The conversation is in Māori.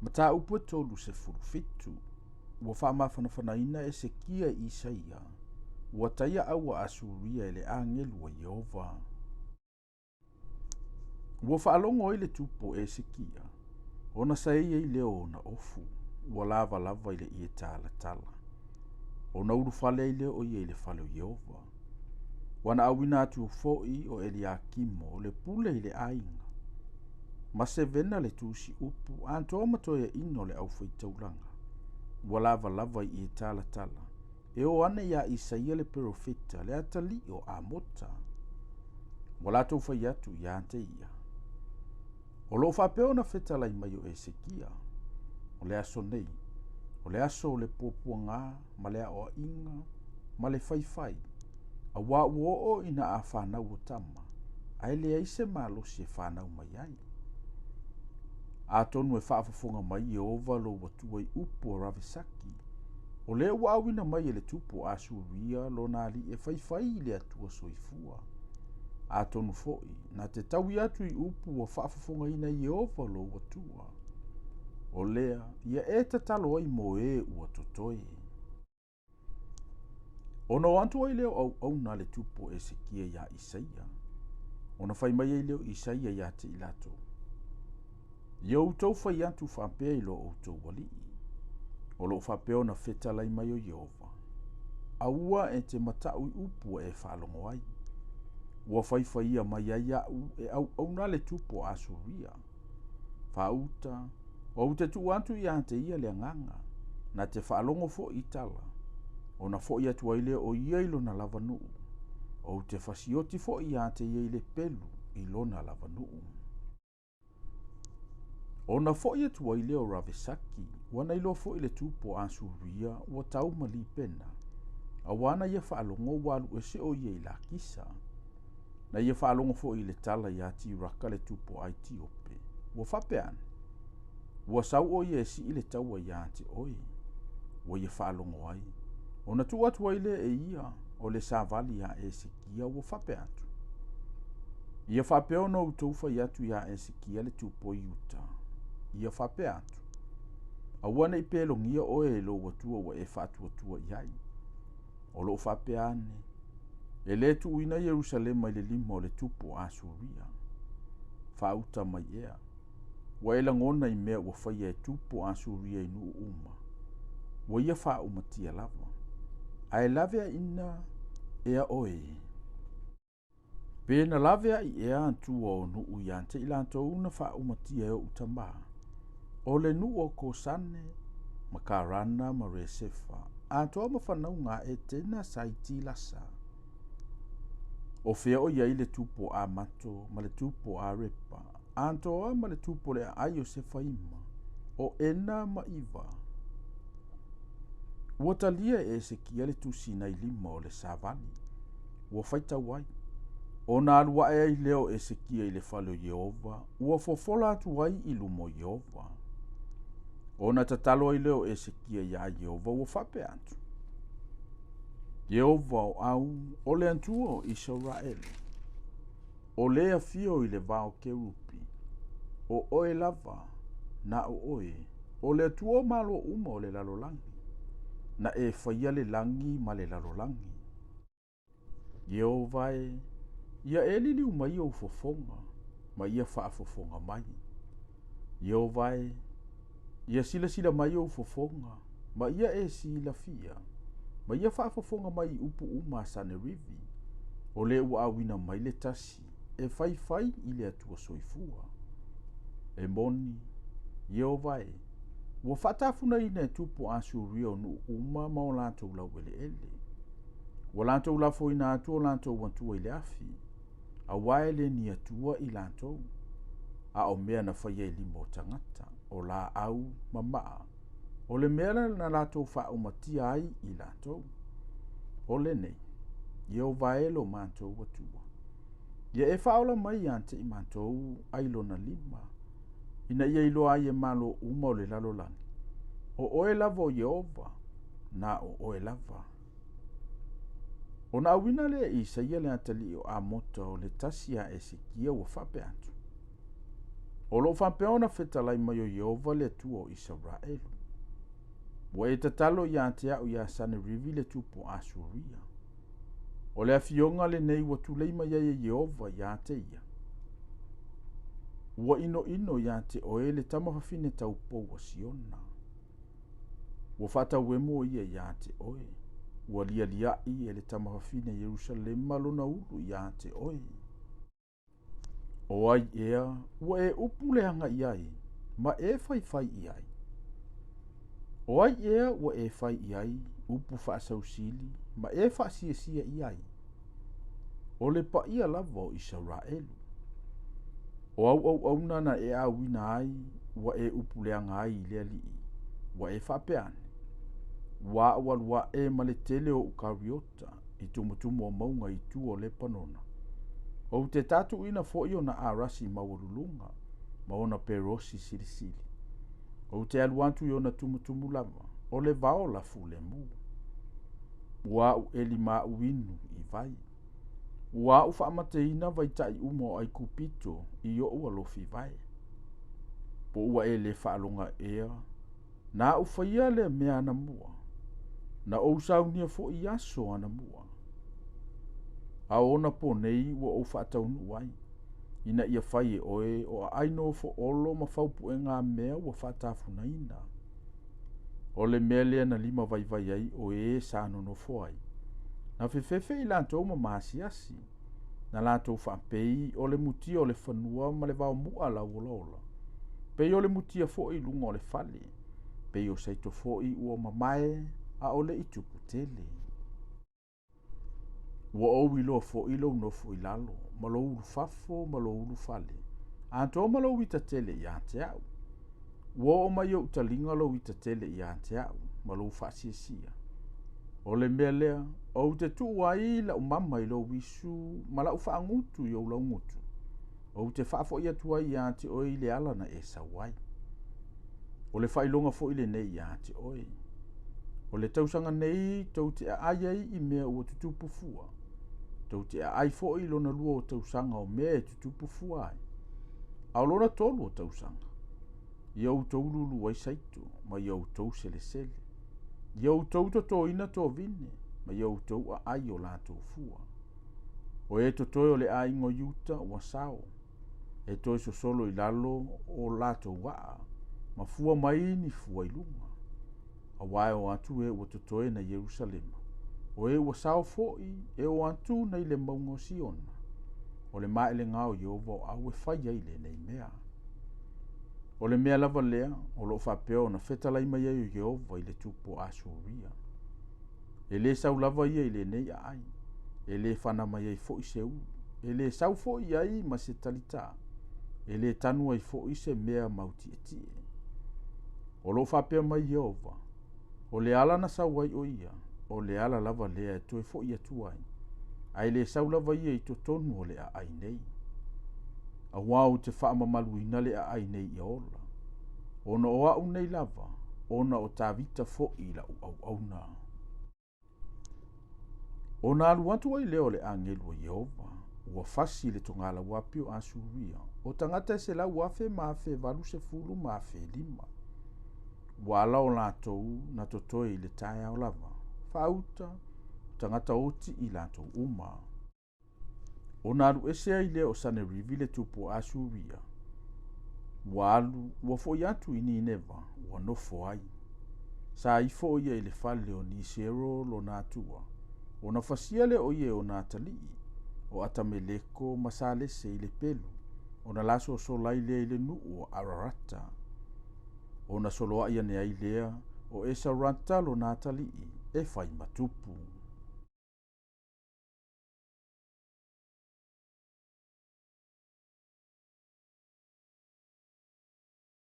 Mata upu tolu se furufitu. Ua whaamawhanawhanaina e se kia i Isaia. Ua taia aua asuria ele angelu wa Yehova. Ua whaalongo ile tupo e se kia. Ona saia i leo na ofu. Ua lava lava ile i e tala tala. Ona urufale i leo o i ele fale o Yehova. Wana awina atu foi o Eliakimo le pule ile ainga. Ma se vena le tusi upu anto matoia ino le au faitaulanga. Ua lava lava i e tala tala. E o ane ia Isaia le profeta le atali o Amota. Wala tau fai atu ia ante ia. O lo whapeo na fetala i mai o Esekia. O le aso nei. O le aso o le popua ngā, ma le o inga, ma le fai. A wā uo ina a whanau o tama. Ai le aise malo si e whanau mai ai. A tonu e whaafafonga mai Yehova lo watua i upu o Ravesaki. O le wawina mai le tupo a Suria lo nali e fai le atua soifua. A tonu foi, na te tawi atu i upu o whaafafonga ina Yehova lo watua. O lea, ia e tatalo ai mo e ua totoe. Ono antu ai leo au na le tupo e se kia ia Isaia. Ona fai mai ai leo Isaia ia te ilato. Ia utau fai antu whampea i lo outou wali. O lo whapeo na fetalai mai o Yehova. Aua e te matau i upu e whaalongo ai. Ua fai ia mai ai au e au na le tupo a Suria. Whauta, o te tu antu i ante ia le nganga. Na te whaalongo fo i tala. O na fo i atu ai leo o iailo na lava nuu. O te fasioti fo i ante ia le pelu i lona lava nuu. O na fo i atu ai leo Ravesaki. Wana ilo fo i le tupo a Suria ua tau mali pena. A wana ia whaalongo walu e se o ia i la kisa. Na ia whaalongo fo i le tala i ati raka le tupo a Etiope. Ua whapean. Ua sau o ia e si i le taua i ati oi. Ua ia whaalongo ai. O na tu atu ai le e ia o le savali a e se kia ua whape atu. Ia whapeo no utoufa i atu ia e se kia le tupo i uta. Ia whape atu. A wana i pelongia o e lo watua wa e whatuatua iai. O lo whape ane. E le tu uina Jerusalema i le lima o le tupo a Suria. Whauta mai ea. Wa e langona i mea ua whaia e tupo a Suria i nuu uma. Wa ia wha umatia lava. Ai lavea ina ea oe. Pena lavea i ea antua o nuu i ante i lanto una wha umatia eo utama. O le nuu o Kosane, Makarana, Maresefa. Antoa mawhanau ngā e tena saiti lasa. O fea o ia i le tupo a mato, ma le tupo a repa. Antoa ma le tupo le a aio se faima. O ena ma iwa. Ua talia e se kia le tusina i lima o le savali. Ua whaita wai. O nā alua e i leo e se kia i le whalo Yehova. Ua fofola atu wai i lumo Yehova. O na tatalo i leo e se kia i a Yehova ua whape atu. Yehova o au o le antua o Israel. O lea fio i le vao kerupi. O oe lava na o oe. O le atua malo uma o le lalolangi. Na e whaia le langi ma le lalolangi. Yehova e, ia e lili umai o fofonga, ma ia wha fofonga mai. Yehova e, ia sila mai o fofonga, ma ia e sila fia, ma ia wha fofonga mai upu uma Sanerivi, o le ua awina mai le tasi, e fai i le atua soifua. E moni, Yehova e, ua whatafuna ina e tupo a Suria nu uma ma o lantou lau ele. Ua lantou lafo ina atua o lantou wantua i le afi. A waele ni atua i lantou. A o mea na whaia i lima o tangata. O la au mamaa. O le mea na lantou wha umatia ai i lantou. O le nei. Ia o vaelo mantou watua. Ia e whaola mai ante i mantou ailo na lima. Ina ia ilo ai e malo uma o le lalolangi. O oe lava o Yehova, na o oe lava. O na awina le Isaia le atali o Amota o le tasia e se kia ua whape atu. O lo whapea ona whetalai mai o Iova le atua o Israelu. Wa e tatalo ia te au ia Sanerivi le tupo Asuria. O le afionga le nei wa tulei mai ia Iova ia te ia. Wa ino ia te oe le tamawhawhine tau pou wa Siona. Wa whata wemo ia te oe. Wa lia i e le tamawhawhine Jerusalem malona ulu ia te oe. O ai ea, wa e upu le hanga iai, ma e fai iai. O ai ea, wa e fai iai, upu whaasausili, ma e whaasia iai. O le pa ia lava o Israelu. O au nana e awina ai, wa e upu le hanga ai le alii, wa e whapeane. Wa awalua e ma le tele o ukariota, i tumutumu o maunga i tu o le panona. O te tatu ina fo i ona arasi mawalulunga, ma ona perosi silisili. O te aluantu i ona tumutumu lava, o le vao la fu le mu. Ua u eli ma uinu i vai. Ua u whaamateina vai tai umo ai kupito i o ua lofi vai. Po ua e le whaalonga ea, na u whaia le mea ana mua, na o saunia fo i aso ana mua. A ona po nei ua o whaataunu wai. Ina ia whai e oe o a aino fo olo ma whaupu e ngā mea ua whaatafuna ina. O le mea lea na lima vai ai o e sāno no foai. Na whiwhewhe i lantou ma maasiasi. Na lantou whaapei o le mutia o le whanua ma le vau mua la uolola. Pei o le mutia fo i lunga o le whale. Pei o saito fo i ua mamae a o le itupu tele. Ua ou ilo fo ilo nofo i lalo, malo ulu fafo, malo ulu fale. Anto malo wita tele i ante au. Ua o mai o utalinga lo wita tele i ante au, malo ufasiesia. O le mea lea, o te tu wai la umama ilo wisu, mala ufa angutu i o la ungutu. O te fafo i atua i ante oi le alana e sawai. O le failonga fo ile nei i ante oi. O le tausanga nei, tau te aiai i mea ua tutupu fua. Tau te ai fo i lona lua o tausanga o mea e tutupu fuai. Au lona tolu o tausanga. Iau tau lulu wai saitu, ma iau tau sele sele. Iau tau to ina to vine, ma iau tau a ai o lato fua. O e to toi o le a ingo yuta wa sao. E toi so solo i lalo o lato waa, ma fua mai ni fua ilunga. A wae o atu e o to toi na Jerusalema. O e ua sao fo'i e o antu nei le maungo Siona. O le mae le ngao Iova o au e whai eile nei mea. O le mea lava lea, o lo whapeo na whetalai mai ai o Iova i le tupo Asuria. E le sau lava ia i le nei a ai. E le whana mai ai fo'i se u. E le sau fo'i ai ma se talita. E le tanu ai fo'i se mea mauti e tie. O lo whapeo mai Iova. O le ala na sau ai o ia. O le ala lava lea e toe fo ia tuai. Ai le sau lava ia i to tonu o le a ai nei. A wau te whaama maluina le a ai nei i ola. Ona o au nei lava, ona o tā vita fo i la au na. Ona alu atu ai leo le angelu o Iova. Ua fasi le tongala wapio Asuria. O tangata se la wafe maafe valu se fulu maafe lima. Wala o latou na totoe i le tae o lava. Fauta, tangata oti i lato uma. O naru ese ai leo Sanerivi le tupo Asuria. Walu, ua fo iatu i ni neva, ua nofo ai. Sa i fo ia i le fale o ni sero lo natua. O na fasia le o ie o natalii. O atameleko masalese i le pelu. O na laso o solai lea i le nuu o Ararata. O na soloa ia ne ai lea o Esarata lo natalii. E fai matupu.